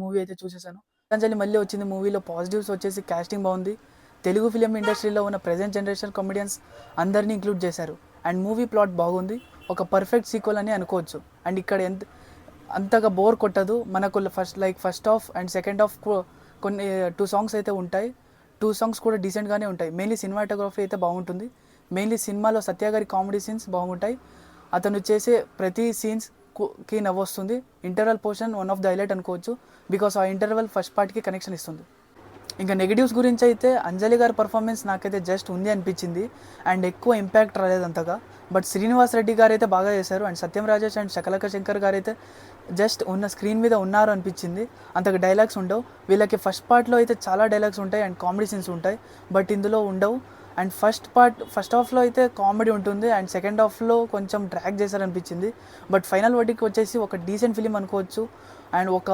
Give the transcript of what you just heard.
Movie అయితే చూసేసాను. పతంజలి మళ్ళీ వచ్చింది మూవీలో పాజిటివ్స్ వచ్చేసి కాస్టింగ్ బాగుంది. తెలుగు ఫిలిం ఇండస్ట్రీలో ఉన్న ప్రెజెంట్ జనరేషన్ కామెడియన్స్ అందరినీ ఇంక్లూడ్ చేశారు. అండ్ మూవీ ప్లాట్ బాగుంది. ఒక పర్ఫెక్ట్ సీక్వెల్ అని అనుకోవచ్చు. అండ్ ఇక్కడ అంతగా బోర్ కొట్టదు మనకు. First half and second half కొన్ని 2 సాంగ్స్ అయితే ఉంటాయి. 2 సాంగ్స్ కూడా డీసెంట్గానే ఉంటాయి. మెయిన్లీ సినిమాటోగ్రఫీ అయితే బాగుంటుంది. మెయిన్లీ సినిమాలో సత్య గారి కామెడీ సీన్స్ బాగుంటాయి. అతను చేసే ప్రతి సీన్స్కి నవ్వొస్తుంది. Interval portion one of the highlight అనుకోవచ్చు. బికాస్ ఆ ఇంటర్వల్ ఫస్ట్ పార్ట్కి కనెక్షన్ ఇస్తుంది. ఇంకా నెగిటివ్స్ గురించి అయితే అంజలి గారి పర్ఫార్మెన్స్ నాకైతే జస్ట్ ఉంది అనిపించింది. అండ్ ఎక్కువ ఇంపాక్ట్ రాలేదు అంతగా. బట్ శ్రీనివాస్ రెడ్డి గారు అయితే బాగా చేశారు. And Satyam Rajesh and Shakalaka Shankar గారు అయితే జస్ట్ ఉన్న స్క్రీన్ మీద ఉన్నారు అనిపించింది. అంతగా డైలాగ్స్ ఉండవు. వీళ్ళకి ఫస్ట్ పార్ట్లో అయితే చాలా డైలాగ్స్ ఉంటాయి అండ్ కామెడీ సీన్స్ ఉంటాయి. బట్ ఇందులో ఉండవు. అండ్ ఫస్ట్ హాఫ్లో అయితే కామెడీ ఉంటుంది అండ్ సెకండ్ హాఫ్లో కొంచెం డ్రాగ్ చేశారనిపించింది. బట్ ఫైనల్ వర్డికి వచ్చేసి ఒక డీసెంట్ ఫిలిం అనుకోవచ్చు. అండ్ ఒక